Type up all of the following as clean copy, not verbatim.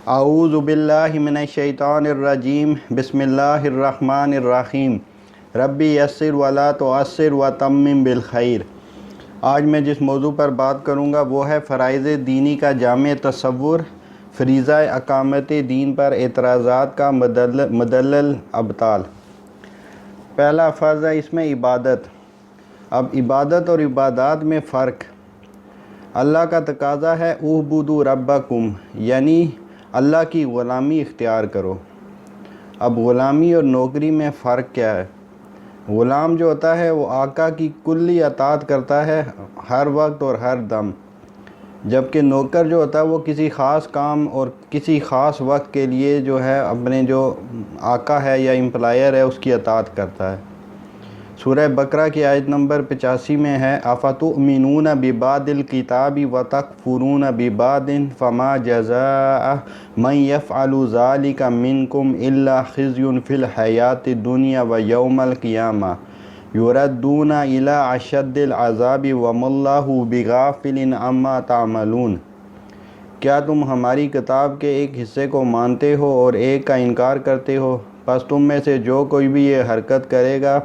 اعوذ باللہ من الشیطان الرجیم بسم اللہ الرحمن الرحیم ربی یسر ولا تعسر وتمم بالخیر۔ آج میں جس موضوع پر بات کروں گا وہ ہے فرائض دینی کا جامع تصور، فریضہ اقامت دین پر اعتراضات کا مدلل ابطال۔ پہلا فرض ہے اس میں عبادت۔ اب عبادت اور عبادات میں فرق۔ اللہ کا تقاضا ہے اعبدوا ربکم، یعنی اللہ کی غلامی اختیار کرو۔ اب غلامی اور نوکری میں فرق کیا ہے؟ غلام جو ہوتا ہے وہ آقا کی کلی اطاعت کرتا ہے ہر وقت اور ہر دم، جبکہ نوکر جو ہوتا ہے وہ کسی خاص کام اور کسی خاص وقت کے لیے جو ہے اپنے جو آقا ہے یا امپلائر ہے اس کی اطاعت کرتا ہے۔ سورہ بقرہ کی آیت نمبر 85 میں ہے افتؤمنون ببعض الکتاب وتکفرون ببعض فما جزاء من یفعل ذلک منکم الا خزی فی الحیاۃ الدنیا ویوم القیامہ یردون الی اشد العذاب وما اللہ بغافل عما تعملون۔ کیا تم ہماری کتاب کے ایک حصے کو مانتے ہو اور ایک کا انکار کرتے ہو؟ پس تم میں سے جو کوئی بھی یہ حرکت کرے گا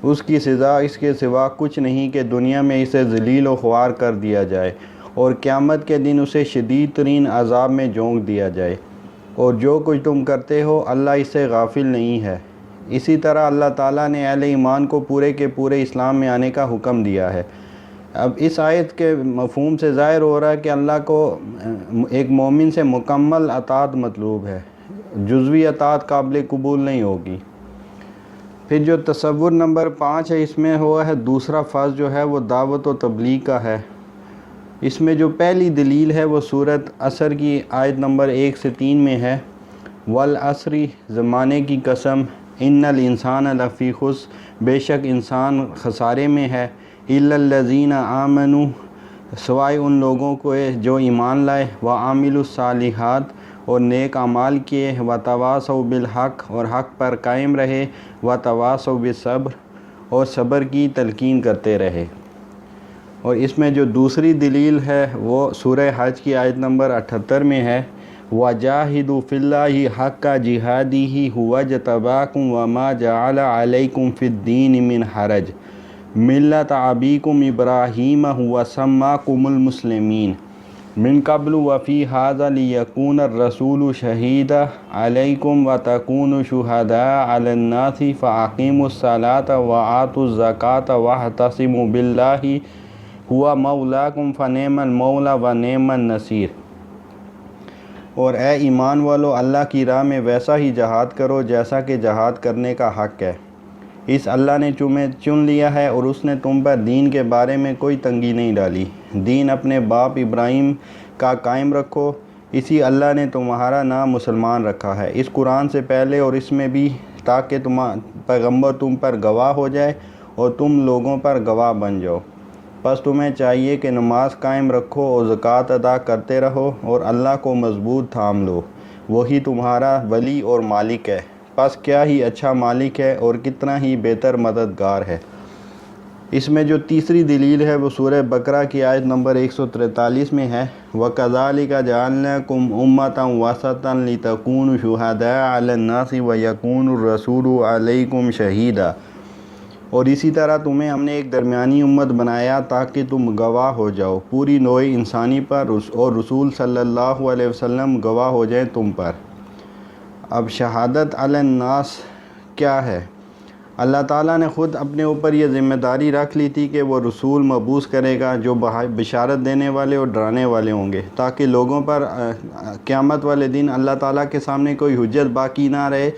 اس کی سزا اس کے سوا کچھ نہیں کہ دنیا میں اسے ذلیل و خوار کر دیا جائے اور قیامت کے دن اسے شدید ترین عذاب میں جھونک دیا جائے، اور جو کچھ تم کرتے ہو اللہ اس سے غافل نہیں ہے۔ اسی طرح اللہ تعالیٰ نے اہل ایمان کو پورے کے پورے اسلام میں آنے کا حکم دیا ہے۔ اب اس آیت کے مفہوم سے ظاہر ہو رہا ہے کہ اللہ کو ایک مومن سے مکمل اطاعت مطلوب ہے، جزوی اطاعت قابل قبول نہیں ہوگی۔ پھر جو تصور نمبر 5 ہے اس میں ہوا ہے دوسرا فرض جو ہے وہ دعوت و تبلیغ کا ہے۔ اس میں جو پہلی دلیل ہے وہ سورۃ عصر کی آیت نمبر 1 سے 3 میں ہے والعصر، زمانے کی قسم، ان الانسان لفی خسر، بے شک انسان خسارے میں ہے، الا الذین آمنوا، سوائے ان لوگوں کو جو ایمان لائے، وعملوا الصالحات، اور نیک اعمال کیے، وتواصوا بالحق، اور حق پر قائم رہے، وتواصوا بالصبر، اور صبر کی تلقین کرتے رہے۔ اور اس میں جو دوسری دلیل ہے وہ سورہ حج کی آیت نمبر 78 میں ہے وَجَاهِدُوا فِي اللَّهِ حَقَّ جِهَادِهِ هُوَ اجْتَبَاكُمْ وَمَا جَعَلَ عَلَيْكُمْ فِي الدِّينِ مِنْ حَرَجٍ مِلَّةَ أَبِيكُمْ إِبْرَاهِيمَ هُوَ سَمَّاكُمُ الْمُسْلِمِينَ من قبل وفی هذا ليكون الرسول شهيدا عليكم وتكونوا شهداء على الناس فأقيموا الصلاة وآتوا الزكاة واعتصموا بالله هو مولاكم فنعم المولى ونعم النصير۔ اور اے ایمان والو، اللہ کی راہ میں ویسا ہی جہاد کرو جیسا کہ جہاد کرنے کا حق ہے۔ اس اللہ نے چن لیا ہے اور اس نے تم پر دین کے بارے میں کوئی تنگی نہیں ڈالی۔ دین اپنے باپ ابراہیم کا قائم رکھو، اسی اللہ نے تمہارا نام مسلمان رکھا ہے اس قرآن سے پہلے اور اس میں بھی، تاکہ پیغمبر تم پر گواہ ہو جائے اور تم لوگوں پر گواہ بن جاؤ۔ پس تمہیں چاہیے کہ نماز قائم رکھو اور زکوٰۃ ادا کرتے رہو اور اللہ کو مضبوط تھام لو، وہی تمہارا ولی اور مالک ہے۔ پس کیا ہی اچھا مالک ہے اور کتنا ہی بہتر مددگار ہے۔ اس میں جو تیسری دلیل ہے وہ سورہ بقرہ کی آیت نمبر 143 میں ہے وَكَذَلِكَ جَعَلْنَاكُمْ أُمَّةً وَسَطًا لِتَكُونُوا شُهَدَاءَ عَلَى النَّاسِ وَيَكُونَ الرَّسُولُ عَلَيْكُمْ شَهِيدًا، اور اسی طرح تمہیں ہم نے ایک درمیانی امت بنایا تاکہ تم گواہ ہو جاؤ پوری نوع انسانی پر، اور رسول صلی اللہ علیہ وسلم گواہ ہو جائیں تم پر۔ اب شہادت علی الناس کیا ہے؟ اللہ تعالیٰ نے خود اپنے اوپر یہ ذمہ داری رکھ لی تھی کہ وہ رسول مبعوث کرے گا جو بشارت دینے والے اور ڈرانے والے ہوں گے، تاکہ لوگوں پر قیامت والے دن اللہ تعالیٰ کے سامنے کوئی حجت باقی نہ رہے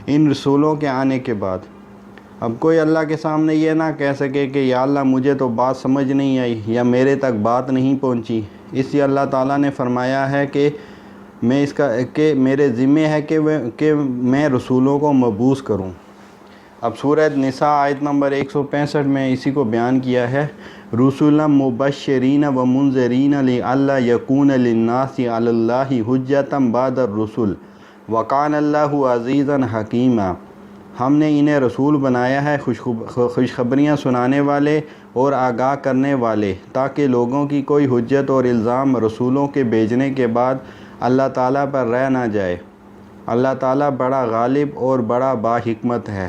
ان رسولوں کے آنے کے بعد۔ اب کوئی اللہ کے سامنے یہ نہ کہہ سکے کہ یا اللہ مجھے تو بات سمجھ نہیں آئی یا میرے تک بات نہیں پہنچی۔ اس لیے اللہ تعالیٰ نے فرمایا ہے کہ میرے ذمہ ہے کہ میں رسولوں کو مبعوث کروں۔ اب سورہ نساء آیت نمبر 165 میں اسی کو بیان کیا ہے رسولا مبشرین ومنذرین لئلا یکون للناس علی اللہ حجۃ بعد الرسل وکان اللہ عزیزا حکیما۔ ہم نے انہیں رسول بنایا ہے خوشخبریاں سنانے والے اور آگاہ کرنے والے، تاکہ لوگوں کی کوئی حجت اور الزام رسولوں کے بھیجنے کے بعد اللہ تعالیٰ پر رہ نہ جائے۔ اللہ تعالیٰ بڑا غالب اور بڑا باحکمت ہے۔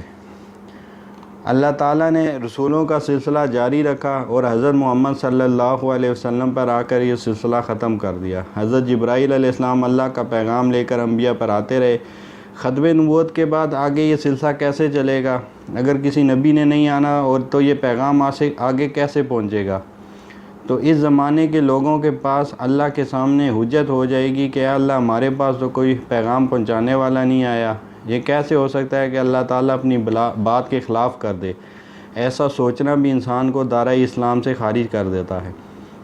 اللہ تعالیٰ نے رسولوں کا سلسلہ جاری رکھا اور حضرت محمد صلی اللہ علیہ وسلم پر آ کر یہ سلسلہ ختم کر دیا۔ حضرت جبرائیل علیہ السلام اللہ کا پیغام لے کر انبیاء پر آتے رہے۔ ختم نبوت کے بعد آگے یہ سلسلہ کیسے چلے گا؟ اگر کسی نبی نے نہیں آنا اور تو یہ پیغام آگے کیسے پہنچے گا؟ تو اس زمانے کے لوگوں کے پاس اللہ کے سامنے حجت ہو جائے گی کہ اے اللہ ہمارے پاس تو کوئی پیغام پہنچانے والا نہیں آیا۔ یہ کیسے ہو سکتا ہے کہ اللہ تعالیٰ اپنی بات کے خلاف کر دے؟ ایسا سوچنا بھی انسان کو دائرہ اسلام سے خارج کر دیتا ہے۔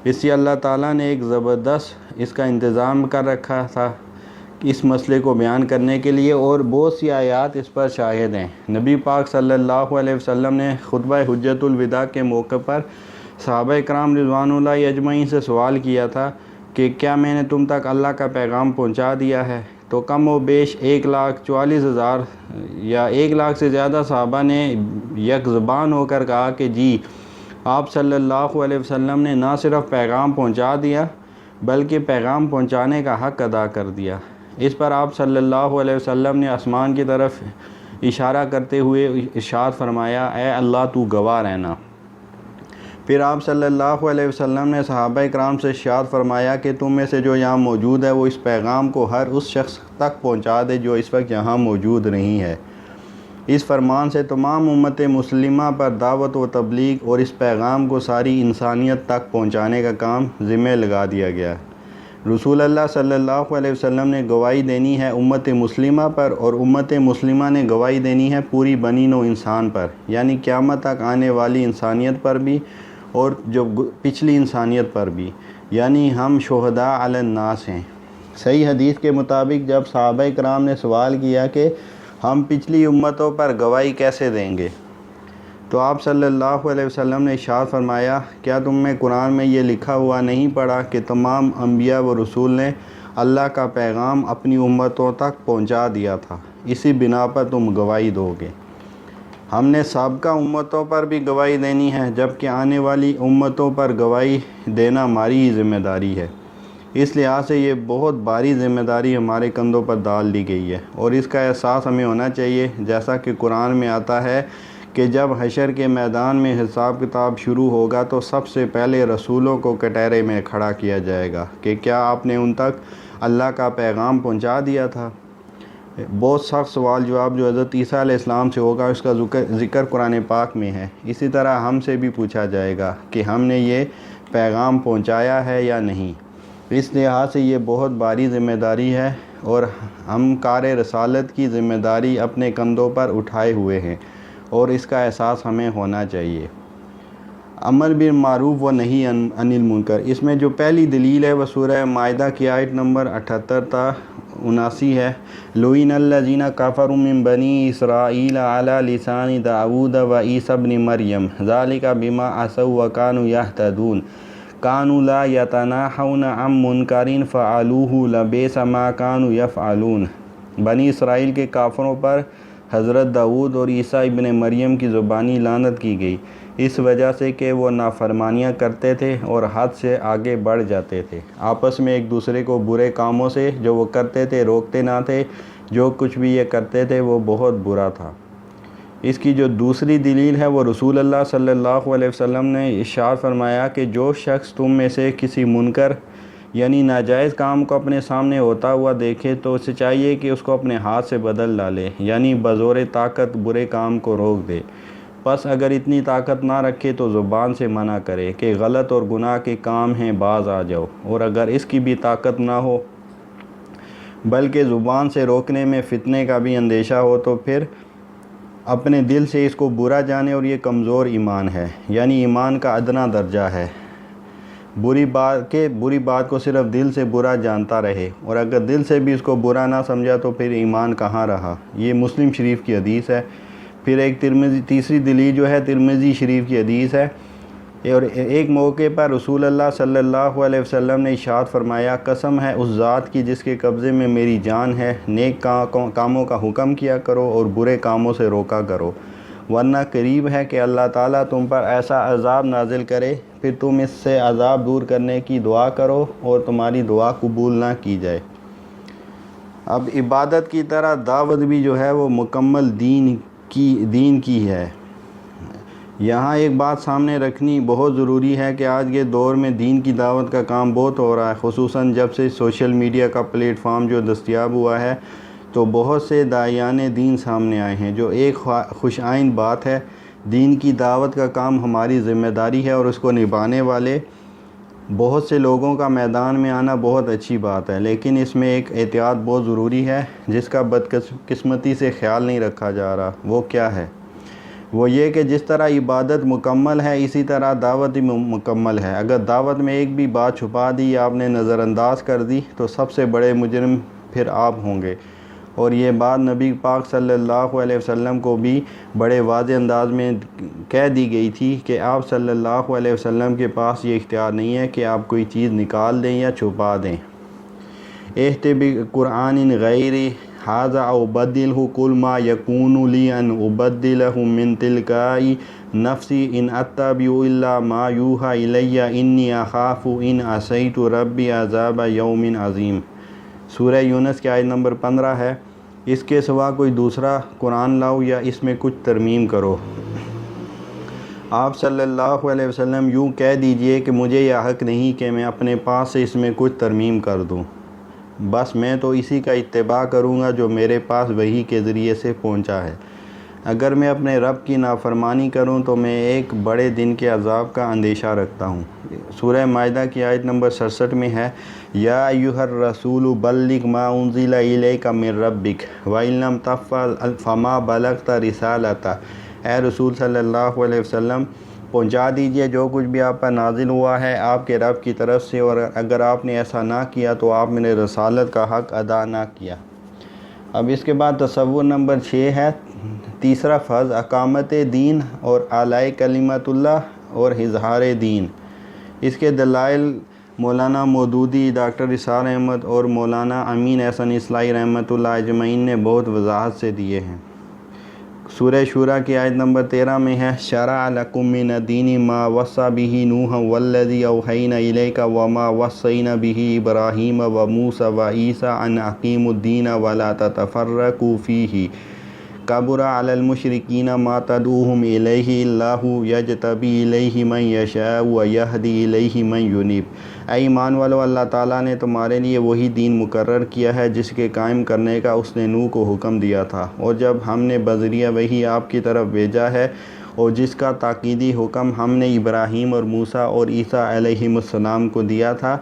اس لیے اللہ تعالیٰ نے ایک زبردست اس کا انتظام کر رکھا تھا اس مسئلے کو بیان کرنے کے لیے، اور بہت سی آیات اس پر شاہد ہیں۔ نبی پاک صلی اللہ علیہ وسلم نے خطبہ حجت الوداع کے موقع پر صحابہ کرام رضوان اللہ اجمعین سے سوال کیا تھا کہ کیا میں نے تم تک اللہ کا پیغام پہنچا دیا ہے؟ تو کم و بیش 1,44,000 یا 1 لاکھ سے زیادہ صحابہ نے یک زبان ہو کر کہا کہ جی، آپ صلی اللہ علیہ وسلم نے نہ صرف پیغام پہنچا دیا بلکہ پیغام پہنچانے کا حق ادا کر دیا۔ اس پر آپ صلی اللہ علیہ وسلم نے آسمان کی طرف اشارہ کرتے ہوئے ارشاد فرمایا، اے اللہ تو گواہ رہنا۔ پھر آپ صلی اللہ علیہ وسلم نے صحابہ کرام سے ارشاد فرمایا کہ تم میں سے جو یہاں موجود ہے وہ اس پیغام کو ہر اس شخص تک پہنچا دے جو اس وقت یہاں موجود نہیں ہے۔ اس فرمان سے تمام امت مسلمہ پر دعوت و تبلیغ اور اس پیغام کو ساری انسانیت تک پہنچانے کا کام ذمہ لگا دیا گیا۔ رسول اللہ صلی اللہ علیہ وسلم نے گواہی دینی ہے امت مسلمہ پر، اور امت مسلمہ نے گواہی دینی ہے پوری بنی نوع انسان پر، یعنی قیامت تک آنے والی انسانیت پر بھی اور جو پچھلی انسانیت پر بھی، یعنی ہم شہداء علی الناس ہیں۔ صحیح حدیث کے مطابق جب صحابہ کرام نے سوال کیا کہ ہم پچھلی امتوں پر گواہی کیسے دیں گے، تو آپ صلی اللہ علیہ وسلم نے ارشاد فرمایا، کیا تم نے قرآن میں یہ لکھا ہوا نہیں پڑھا کہ تمام انبیاء و رسول نے اللہ کا پیغام اپنی امتوں تک پہنچا دیا تھا، اسی بنا پر تم گواہی دو گے۔ ہم نے سابقہ امتوں پر بھی گواہی دینی ہے، جبکہ آنے والی امتوں پر گواہی دینا ہماری ہی ذمہ داری ہے۔ اس لحاظ سے یہ بہت بھاری ذمہ داری ہمارے کندھوں پر ڈال دی گئی ہے، اور اس کا احساس ہمیں ہونا چاہیے، جیسا کہ قرآن میں آتا ہے کہ جب حشر کے میدان میں حساب کتاب شروع ہوگا تو سب سے پہلے رسولوں کو کٹہرے میں کھڑا کیا جائے گا کہ کیا آپ نے ان تک اللہ کا پیغام پہنچا دیا تھا۔ بہت سخت سوال جواب جو حضرت عیسیٰ علیہ السلام سے ہوگا اس کا ذکر قرآن پاک میں ہے۔ اسی طرح ہم سے بھی پوچھا جائے گا کہ ہم نے یہ پیغام پہنچایا ہے یا نہیں۔ اس لحاظ سے یہ بہت بھاری ذمہ داری ہے، اور ہم کار رسالت کی ذمہ داری اپنے کندھوں پر اٹھائے ہوئے ہیں، اور اس کا احساس ہمیں ہونا چاہیے۔ امر بالمعروف و نہی عن المنکر، اس میں جو پہلی دلیل ہے وہ سورہ مائدہ کی آیت نمبر 78 تا 79 ہے۔ لعن الذین کفروا من بنی اسرائیل علی لسان داؤد و عیسی ابن مریم ذلک بما عصوا وکانوا یہتدون کانوا لا یتناہون عن منکر فعلوہ لبئس ما کانوا یفعلون۔ بنی اسرائیل کے کافروں پر حضرت داؤد اور عیسیٰ ابن مریم کی زبانی لعنت کی گئی، اس وجہ سے کہ وہ نافرمانیاں کرتے تھے اور حد سے آگے بڑھ جاتے تھے، آپس میں ایک دوسرے کو برے کاموں سے جو وہ کرتے تھے روکتے نہ تھے، جو کچھ بھی یہ کرتے تھے وہ بہت برا تھا۔ اس کی جو دوسری دلیل ہے وہ رسول اللہ صلی اللہ علیہ وسلم نے ارشاد فرمایا کہ جو شخص تم میں سے کسی منکر یعنی ناجائز کام کو اپنے سامنے ہوتا ہوا دیکھے تو اسے چاہیے کہ اس کو اپنے ہاتھ سے بدل ڈالے، یعنی بزور طاقت برے کام کو روک دے۔ پس اگر اتنی طاقت نہ رکھے تو زبان سے منع کرے کہ غلط اور گناہ کے کام ہیں باز آ جاؤ، اور اگر اس کی بھی طاقت نہ ہو بلکہ زبان سے روکنے میں فتنے کا بھی اندیشہ ہو تو پھر اپنے دل سے اس کو برا جانے، اور یہ کمزور ایمان ہے، یعنی ایمان کا ادنا درجہ ہے۔ بری بات کو صرف دل سے برا جانتا رہے، اور اگر دل سے بھی اس کو برا نہ سمجھا تو پھر ایمان کہاں رہا۔ یہ مسلم شریف کی حدیث ہے۔ پھر ایک تیسری دلیل جو ہے ترمذی شریف کی حدیث ہے، اور ایک موقع پر رسول اللہ صلی اللہ علیہ وسلم نے ارشاد فرمایا، قسم ہے اس ذات کی جس کے قبضے میں میری جان ہے، نیک کاموں کا حکم کیا کرو اور برے کاموں سے روکا کرو، ورنہ قریب ہے کہ اللہ تعالیٰ تم پر ایسا عذاب نازل کرے، پھر تم اس سے عذاب دور کرنے کی دعا کرو اور تمہاری دعا قبول نہ کی جائے۔ اب عبادت کی طرح دعوت بھی جو ہے وہ مکمل دین کی ہے۔ یہاں ایک بات سامنے رکھنی بہت ضروری ہے کہ آج کے دور میں دین کی دعوت کا کام بہت ہو رہا ہے، خصوصاً جب سے سوشل میڈیا کا پلیٹ فارم جو دستیاب ہوا ہے، تو بہت سے داعیان دین سامنے آئے ہیں، جو ایک خوش آئند بات ہے۔ دین کی دعوت کا کام ہماری ذمہ داری ہے اور اس کو نبھانے والے بہت سے لوگوں کا میدان میں آنا بہت اچھی بات ہے، لیکن اس میں ایک احتیاط بہت ضروری ہے جس کا بدقسمتی سے خیال نہیں رکھا جا رہا۔ وہ کیا ہے؟ وہ یہ کہ جس طرح عبادت مکمل ہے، اسی طرح دعوت بھی مکمل ہے۔ اگر دعوت میں ایک بھی بات چھپا دی یا آپ نے نظر انداز کر دی تو سب سے بڑے مجرم پھر آپ ہوں گے۔ اور یہ بات نبی پاک صلی اللہ علیہ وسلم کو بھی بڑے واضح انداز میں کہہ دی گئی تھی کہ آپ صلی اللہ علیہ وسلم کے پاس یہ اختیار نہیں ہے کہ آپ کوئی چیز نکال دیں یا چھپا دیں۔ اِحْتِ بِقُرْآنٍ غَيْرِ هَذَا أَوْ بَدِّلْهُ قُلْ مَا يَكُونُ لِي أَنْ أُبَدِّلَهُ مِنْ تِلْقَاءِ نَفْسِي إِنْ أَتَّبِعُ إِلَّا مَا يُوحَىٰ إِلَيَّ إِنِّي أَخَافُ إِنْ عَصَيْتُ رَبِّي عَذَابَ يَوْمٍ عَظِيمٍ۔ سورہ یونس کی آیت نمبر 15 ہے۔ اس کے سوا کوئی دوسرا قرآن لاؤ یا اس میں کچھ ترمیم کرو۔ آپ صلی اللہ علیہ وسلم یوں کہہ دیجئے کہ مجھے یہ حق نہیں کہ میں اپنے پاس سے اس میں کچھ ترمیم کر دوں، بس میں تو اسی کا اتباع کروں گا جو میرے پاس وحی کے ذریعے سے پہنچا ہے۔ اگر میں اپنے رب کی نافرمانی کروں تو میں ایک بڑے دن کے عذاب کا اندیشہ رکھتا ہوں۔ سورہ مائدہ کی آیت نمبر 67 میں ہے، یا ایھا الرسول بلغ ما انزل الیک من ربک وان لم تفعل فما بلغت رسالتہ۔ اے رسول صلی اللہ علیہ وسلم، پہنچا دیجئے جو کچھ بھی آپ پر نازل ہوا ہے آپ کے رب کی طرف سے، اور اگر آپ نے ایسا نہ کیا تو آپ نے رسالت کا حق ادا نہ کیا۔ اب اس کے بعد تصور نمبر 6 ہے، تیسرا فرض اقامت دین اور اعلاء کلمت اللہ اور اظہار دین۔ اس کے دلائل مولانا مودودی، ڈاکٹر اسحاق احمد اور مولانا امین احسن اصلاحی رحمۃ اللہ اجمعین نے بہت وضاحت سے دیے ہیں۔ سورہ شورى کی آیت نمبر 13 میں ہے، شرع لکم من الدین ما وصی بہ نوحا والذی اوحینا الیک وما وصینا بہ ابراہیم وموسیٰ وعیسیٰ ان اقیموا الدین ولا تتفرقوا فیہ کبر علی المشرکین ما تدعوہم الیہ اللہ یجتبی الیہ من یشاء ویہدی الیہ من ینیب۔ اے ایمان والو، اللہ تعالیٰ نے تمہارے لیے وہی دین مقرر کیا ہے جس کے قائم کرنے کا اس نے نوح کو حکم دیا تھا، اور جب ہم نے بذریعہ وحی آپ کی طرف بھیجا ہے، اور جس کا تاکیدی حکم ہم نے ابراہیم اور موسیٰ اور عیسیٰ علیہ السلام کو دیا تھا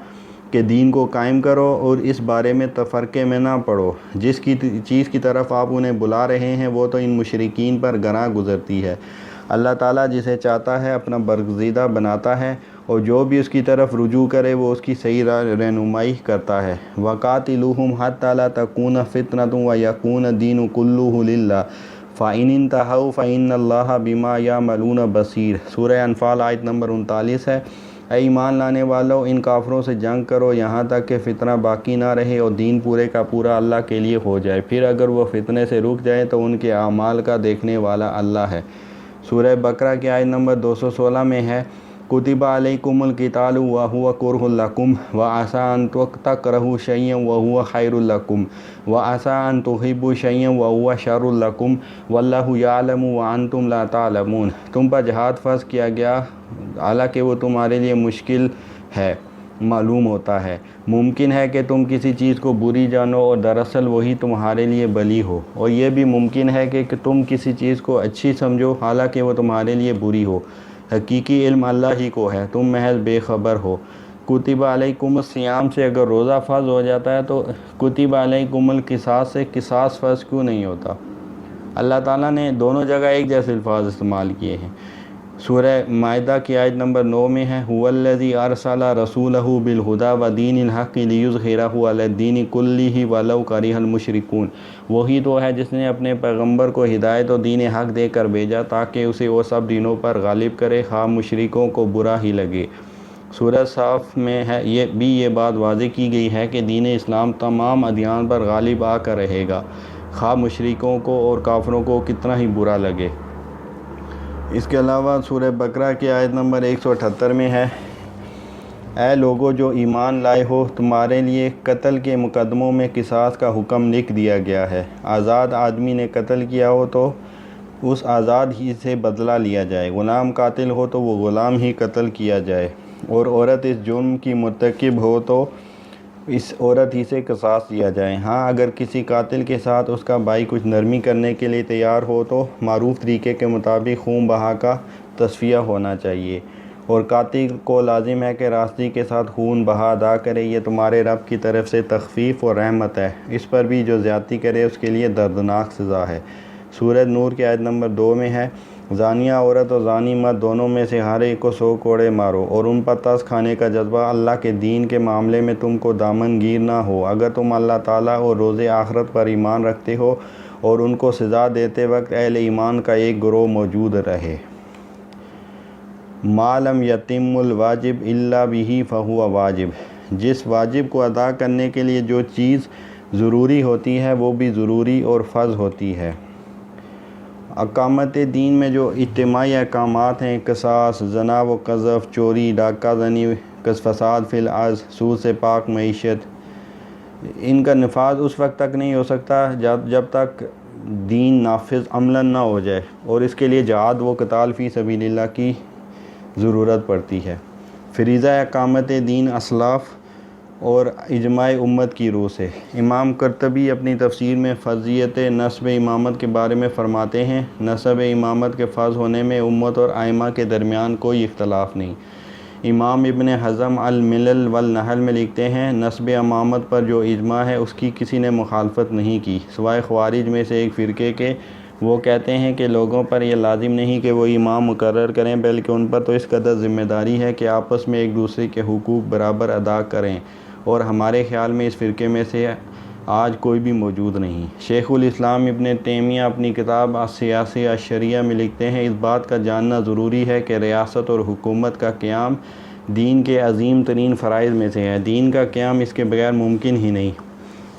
کہ دین کو قائم کرو اور اس بارے میں تفرقے میں نہ پڑو۔ جس چیز کی طرف آپ انہیں بلا رہے ہیں وہ تو ان مشرکین پر گراں گزرتی ہے۔ اللہ تعالیٰ جسے چاہتا ہے اپنا برگزیدہ بناتا ہے، اور جو بھی اس کی طرف رجوع کرے وہ اس کی صحیح رہنمائی کرتا ہے۔ وَقَاتِلُوهُمْ حَتَّىٰ لَا تَكُونَ فِتْنَةٌ وَيَكُونَ الدِّينُ كُلُّهُ لِلَّهِ فَإِنِ انتَهَوْا فَإِنَّ اللَّهَ بِمَا يَعْمَلُونَ بَصِيرٌ۔ سورہ انفال آیت نمبر 39 ہے۔ اے ایمان لانے والو، ان کافروں سے جنگ کرو یہاں تک کہ فتنہ باقی نہ رہے اور دین پورے کا پورا اللہ کے لیے ہو جائے، پھر اگر وہ فتنے سے رک جائے تو ان کے اعمال کا دیکھنے والا اللہ ہے۔ سورہ بقرہ کی آیت نمبر 216 میں ہے، کتب علیکم القتال وہو کرہ لکم وعسیٰ ان تکرہوا شیئا وہو خیر لکم وعسیٰ ان تحبوا شیئا وہو شر لکم واللہ یعلم وانتم لا تعلمون۔ تم پر جہاد فرض کیا گیا حالانکہ وہ تمہارے لیے مشکل ہے، معلوم ہوتا ہے۔ ممکن ہے کہ تم کسی چیز کو بری جانو اور دراصل وہی تمہارے لیے بھلی ہو، اور یہ بھی ممکن ہے کہ تم کسی چیز کو اچھی سمجھو حالانکہ وہ تمہارے لیے بری ہو۔ حقیقی علم اللہ ہی کو ہے، تم محض بے خبر ہو۔ کتب علیکم الصیام سے اگر روزہ فرض ہو جاتا ہے تو کتب علیکم القصاص سے قصاص فرض کیوں نہیں ہوتا؟ اللہ تعالیٰ نے دونوں جگہ ایک جیسے الفاظ استعمال کیے ہیں۔ سورہ مائدہ کی آیت نمبر 9 میں ہے، هو الذی ارسل رسولہ بالہدی ودین الحق لیظہرہ علی الدین کلہ ولو کرہ المشرکون۔ وہی تو ہے جس نے اپنے پیغمبر کو ہدایت و دین حق دے کر بھیجا تاکہ اسے وہ سب دینوں پر غالب کرے، خواہ مشرکوں کو برا ہی لگے۔ سورہ صاف میں ہے یہ بات واضح کی گئی ہے کہ دین اسلام تمام ادیان پر غالب آ کر رہے گا، خواہ مشرکوں کو اور کافروں کو کتنا ہی برا لگے۔ اس کے علاوہ سورہ بقرہ کی آیت نمبر 178 میں ہے، اے لوگو جو ایمان لائے ہو، تمہارے لیے قتل کے مقدموں میں قصاص کا حکم لکھ دیا گیا ہے۔ آزاد آدمی نے قتل کیا ہو تو اس آزاد ہی سے بدلہ لیا جائے، غلام قاتل ہو تو وہ غلام ہی قتل کیا جائے، اور عورت اس جرم کی مرتکب ہو تو اس عورت ہی سے قصاص لیا جائے۔ ہاں اگر کسی قاتل کے ساتھ اس کا بھائی کچھ نرمی کرنے کے لیے تیار ہو تو معروف طریقے کے مطابق خون بہا کا تصفیہ ہونا چاہیے، اور قاتل کو لازم ہے کہ راستی کے ساتھ خون بہا ادا کرے۔ یہ تمہارے رب کی طرف سے تخفیف اور رحمت ہے، اس پر بھی جو زیادتی کرے اس کے لیے دردناک سزا ہے۔ سورۃ نور کی آیت نمبر 2 میں ہے، زانیہ عورت اور زانی مرد دونوں میں سے ہر ایک کو 100 کوڑے مارو، اور ان پر ترس کھانے کا جذبہ اللہ کے دین کے معاملے میں تم کو دامن گیر نہ ہو، اگر تم اللہ تعالیٰ اور روز آخرت پر ایمان رکھتے ہو اور ان کو سزا دیتے وقت اہل ایمان کا ایک گروہ موجود رہے۔ ما لم یتم الواجب الا بہ فہو واجب، جس واجب کو ادا کرنے کے لیے جو چیز ضروری ہوتی ہے وہ بھی ضروری اور فرض ہوتی ہے۔ اقامت دین میں جو اجتماعی احکامات ہیں، قصاص، زنا و قذف، چوری، ڈاکہ زنی، فساد فی الارض، سود سے پاک معیشت، ان کا نفاذ اس وقت تک نہیں ہو سکتا جب تک دین نافذ عملاً نہ ہو جائے، اور اس کے لیے جہاد و قتال فی سبیل اللہ کی ضرورت پڑتی ہے۔ فریضہ اقامت دین اسلاف اور اجماع امت کی روح سے۔ امام قرطبی اپنی تفسیر میں فرضیت نصب امامت کے بارے میں فرماتے ہیں، نصب امامت کے فرض ہونے میں امت اور ائمہ کے درمیان کوئی اختلاف نہیں۔ امام ابن حزم الملل والنحل میں لکھتے ہیں، نصب امامت پر جو اجماع ہے اس کی کسی نے مخالفت نہیں کی سوائے خوارج میں سے ایک فرقے کے۔ وہ کہتے ہیں کہ لوگوں پر یہ لازم نہیں کہ وہ امام مقرر کریں، بلکہ ان پر تو اس قدر ذمہ داری ہے کہ آپس میں ایک دوسرے کے حقوق برابر ادا کریں، اور ہمارے خیال میں اس فرقے میں سے آج کوئی بھی موجود نہیں۔ شیخ الاسلام ابن تیمیہ اپنی کتاب السیاسہ الشرعیہ میں لکھتے ہیں، اس بات کا جاننا ضروری ہے کہ ریاست اور حکومت کا قیام دین کے عظیم ترین فرائض میں سے ہے، دین کا قیام اس کے بغیر ممکن ہی نہیں۔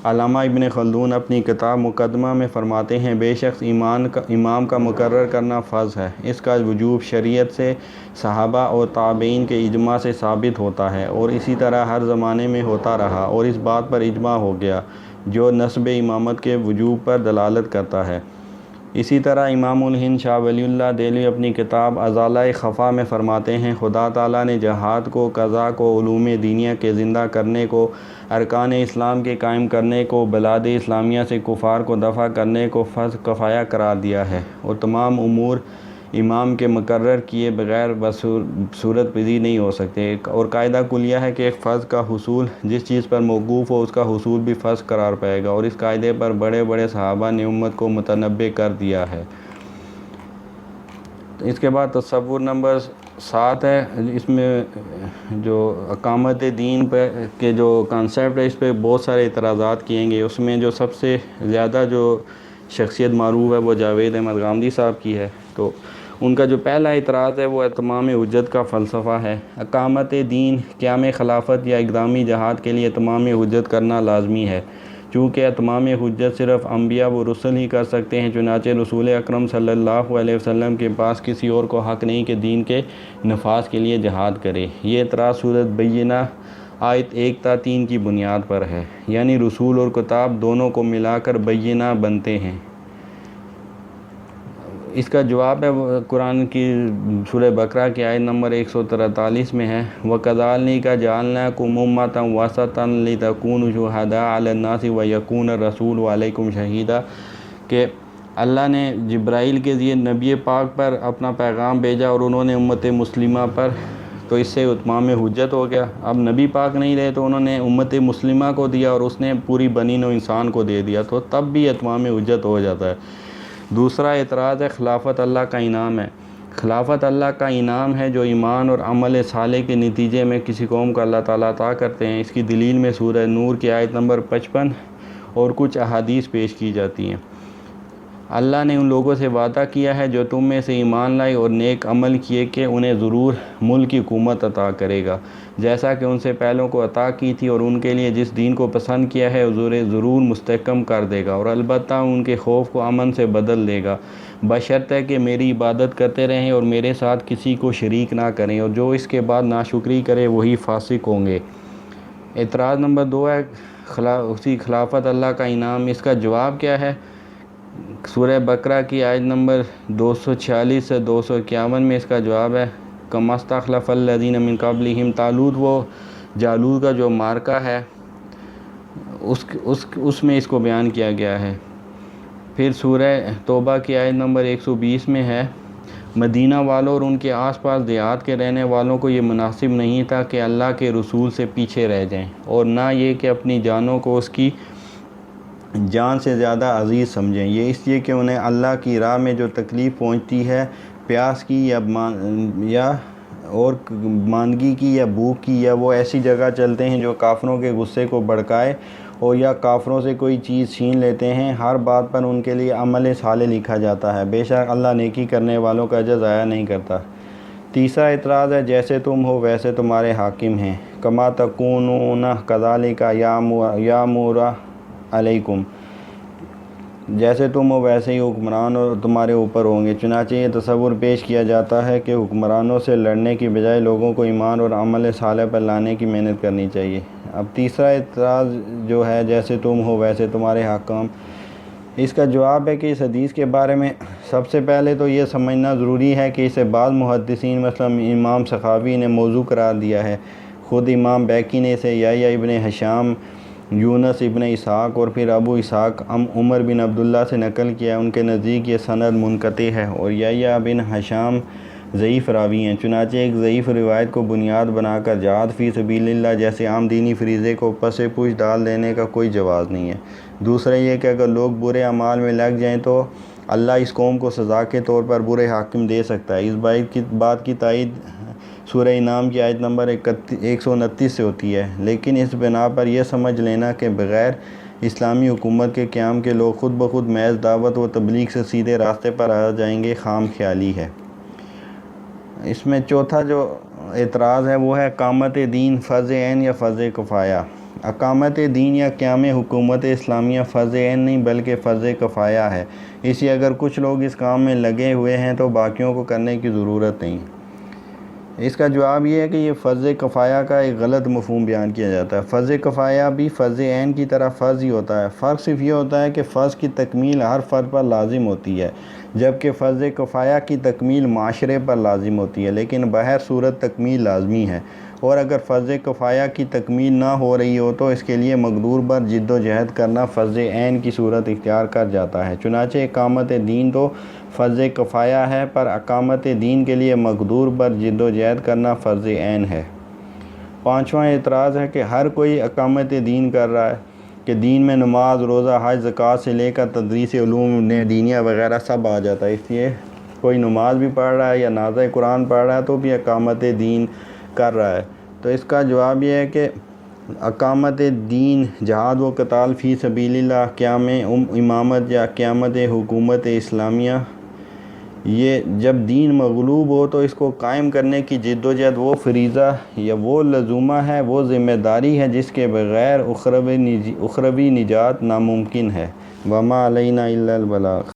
علامہ ابن خلدون اپنی کتاب مقدمہ میں فرماتے ہیں، بے شک امام کا مقرر کرنا فرض ہے، اس کا وجوب شریعت سے، صحابہ اور تابعین کے اجماع سے ثابت ہوتا ہے، اور اسی طرح ہر زمانے میں ہوتا رہا، اور اس بات پر اجماع ہو گیا جو نصب امامت کے وجوب پر دلالت کرتا ہے۔ اسی طرح امام الہند شاہ ولی اللہ دہلوی اپنی کتاب ازالہ خفا میں فرماتے ہیں، خدا تعالیٰ نے جہاد کو، قضاء کو، علوم دینیہ کے زندہ کرنے کو، ارکان اسلام کے قائم کرنے کو، بلاد اسلامیہ سے کفار کو دفع کرنے کو فرض کفایہ قرار دیا ہے، اور تمام امور امام کے مقرر کیے بغیر صورت پذیر نہیں ہو سکتے، اور قاعدہ کلیہ ہے کہ ایک فرض کا حصول جس چیز پر موقوف ہو اس کا حصول بھی فرض قرار پائے گا، اور اس قاعدے پر بڑے بڑے صحابہ نے امت کو متنبع کر دیا ہے۔ اس کے بعد تصور نمبر 7 ہے، اس میں جو اقامت دین پہ کے جو کانسیپٹ ہے اس پہ بہت سارے اعتراضات کیے گئے۔ اس میں جو سب سے زیادہ جو شخصیت معروف ہے وہ جاوید احمد غامدی صاحب کی ہے، تو ان کا جو پہلا اعتراض ہے وہ اتمام حجت کا فلسفہ ہے۔ اقامت دین، قیام خلافت یا اقدامی جہاد کے لیے اتمام حجت کرنا لازمی ہے، چونکہ اتمام حجت صرف انبیاء و رسل ہی کر سکتے ہیں، چنانچہ رسول اکرم صلی اللہ علیہ وسلم کے پاس کسی اور کو حق نہیں کہ دین کے نفاذ کے لیے جہاد کرے۔ یہ اعتراض سورۃ بینہ آیت 1 تا 3 کی بنیاد پر ہے، یعنی رسول اور کتاب دونوں کو ملا کر بینہ بنتے ہیں۔ اس کا جواب ہے قرآن کی سورہ بقرہ کی آیت نمبر 143 میں ہے، وَكَذَلِكَ جَعَلْنَاكُمْ أُمَّةً وَسَطًا لِتَكُونُوا شُهَدَاءَ عَلَى النَّاسِ وَيَكُونَ الرَّسُولُ عَلَيْكُمْ شَهِيدًا، کہ اللہ نے جبرائیل کے ذریعے نبی پاک پر اپنا پیغام بھیجا اور انہوں نے امت مسلمہ پر، تو اس سے اتمام حجت ہو گیا۔ اب نبی پاک نہیں رہے تو انہوں نے امت مسلمہ کو دیا اور اس نے پوری بنی نوع انسان کو دے دیا، تو تب بھی اتمام حجت ہو جاتا ہے۔ دوسرا اعتراض ہے خلافت اللہ کا انعام ہے۔ خلافت اللہ کا انعام ہے جو ایمان اور عمل صالح کے نتیجے میں کسی قوم کو اللہ تعالیٰ عطا کرتے ہیں۔ اس کی دلیل میں سورہ نور کی آیت نمبر 55 اور کچھ احادیث پیش کی جاتی ہیں۔ اللہ نے ان لوگوں سے وعدہ کیا ہے جو تم میں سے ایمان لائے اور نیک عمل کیے کہ انہیں ضرور ملک کی حکومت عطا کرے گا، جیسا کہ ان سے پہلوں کو عطا کی تھی، اور ان کے لیے جس دین کو پسند کیا ہے ضرور مستحکم کر دے گا، اور البتہ ان کے خوف کو امن سے بدل دے گا، بشرطے کہ میری عبادت کرتے رہیں اور میرے ساتھ کسی کو شریک نہ کریں، اور جو اس کے بعد ناشکری کرے وہی فاسق ہوں گے۔ اعتراض نمبر 2 ہے اسی خلافت اللہ کا انعام، اس کا جواب کیا ہے؟ سورہ بقرہ کی آیت نمبر 246 سے 251 میں اس کا جواب ہے کما استخلف الذین من قبلہم، جالوت کا جو مارکہ ہے اس میں اس کو بیان کیا گیا ہے۔ پھر سورہ توبہ کی آیت نمبر 120 میں ہے مدینہ والوں اور ان کے آس پاس دیہات کے رہنے والوں کو یہ مناسب نہیں تھا کہ اللہ کے رسول سے پیچھے رہ جائیں، اور نہ یہ کہ اپنی جانوں کو اس کی جان سے زیادہ عزیز سمجھیں، یہ اس لیے کہ انہیں اللہ کی راہ میں جو تکلیف پہنچتی ہے، پیاس کی یا اور ماندگی کی یا بھوک کی، یا وہ ایسی جگہ چلتے ہیں جو کافروں کے غصے کو بھڑکائے، اور یا کافروں سے کوئی چیز چھین لیتے ہیں، ہر بات پر ان کے لیے عمل صالح لکھا جاتا ہے، بے شک اللہ نیکی کرنے والوں کا اجر ضائع نہیں کرتا۔ تیسرا اعتراض ہے جیسے تم ہو ویسے تمہارے حاکم ہیں، کما تکونون کذالک یامر علیکم، جیسے تم ہو ویسے ہی حکمران اور تمہارے اوپر ہوں گے۔ چنانچہ یہ تصور پیش کیا جاتا ہے کہ حکمرانوں سے لڑنے کی بجائے لوگوں کو ایمان اور عمل صالح پر لانے کی محنت کرنی چاہیے۔ اب تیسرا اعتراض جو ہے جیسے تم ہو ویسے تمہارے حکام، اس کا جواب ہے کہ اس حدیث کے بارے میں سب سے پہلے تو یہ سمجھنا ضروری ہے کہ اسے بعض محدثین مثلا امام سخاوی نے موضوع قرار دیا ہے، خود امام بیکی نے اسے یحییٰ ابن ہشام، یونس ابن اسحاق اور پھر ابو اسحاق عمر بن عبداللہ سے نقل کیا ہے، ان کے نزدیک یہ سند منقطع ہے اور یحییٰ بن ہشام ضعیف راوی ہیں، چنانچہ ایک ضعیف روایت کو بنیاد بنا کر جہاد فی سبیل اللہ جیسے عام دینی فریضے کو پس پوچھ ڈال دینے کا کوئی جواز نہیں ہے۔ دوسرا یہ کہ اگر لوگ برے اعمال میں لگ جائیں تو اللہ اس قوم کو سزا کے طور پر برے حاکم دے سکتا ہے۔ اس بات کی تائید سورہ انعام کی آیت نمبر 129 سے ہوتی ہے، لیکن اس بنا پر یہ سمجھ لینا کہ بغیر اسلامی حکومت کے قیام کے لوگ خود بخود محض دعوت و تبلیغ سے سیدھے راستے پر آ جائیں گے، خام خیالی ہے۔ اس میں چوتھا جو اعتراض ہے وہ ہے اقامت دین فرض عین یا فرض کفایہ۔ اقامت دین یا قیام حکومت اسلامیہ فرض عین نہیں بلکہ فرض کفایہ ہے، اس لیے اگر کچھ لوگ اس کام میں لگے ہوئے ہیں تو باقیوں کو کرنے کی ضرورت نہیں۔ اس کا جواب یہ ہے کہ یہ فرض کفایہ کا ایک غلط مفہوم بیان کیا جاتا ہے۔ فرض کفایہ بھی فرض عین کی طرح فرض ہی ہوتا ہے، فرق صرف یہ ہوتا ہے کہ فرض کی تکمیل ہر فرد پر لازم ہوتی ہے جبکہ فرض کفایہ کی تکمیل معاشرے پر لازم ہوتی ہے، لیکن بہر صورت تکمیل لازمی ہے، اور اگر فرض کفایہ کی تکمیل نہ ہو رہی ہو تو اس کے لیے مقدور پر جد و جہد کرنا فرض عین کی صورت اختیار کر جاتا ہے۔ چنانچہ اقامت دین تو فرض کفایہ ہے، پر اقامت دین کے لیے مقدور پر جد و جہد کرنا فرض عین ہے۔ پانچواں اعتراض ہے کہ ہر کوئی اقامت دین کر رہا ہے کہ دین میں نماز، روزہ، حج، زکوٰۃ سے لے کر تدریس علوم دینیہ وغیرہ سب آ جاتا ہے، اس لیے کوئی نماز بھی پڑھ رہا ہے یا نازع قرآن پڑھ رہا ہے تو بھی اقامت دین کر رہا ہے۔ تو اس کا جواب یہ ہے کہ اقامت دین جہاد و قتال فی سبیل اللہ، قیام امامت یا قیامت حکومت اسلامیہ، یہ جب دین مغلوب ہو تو اس کو قائم کرنے کی جد و جہد وہ فریضہ یا وہ لزومہ ہے، وہ ذمہ داری ہے جس کے بغیر اخروی نجات ناممکن ہے۔ وما علینا الا البلاغ۔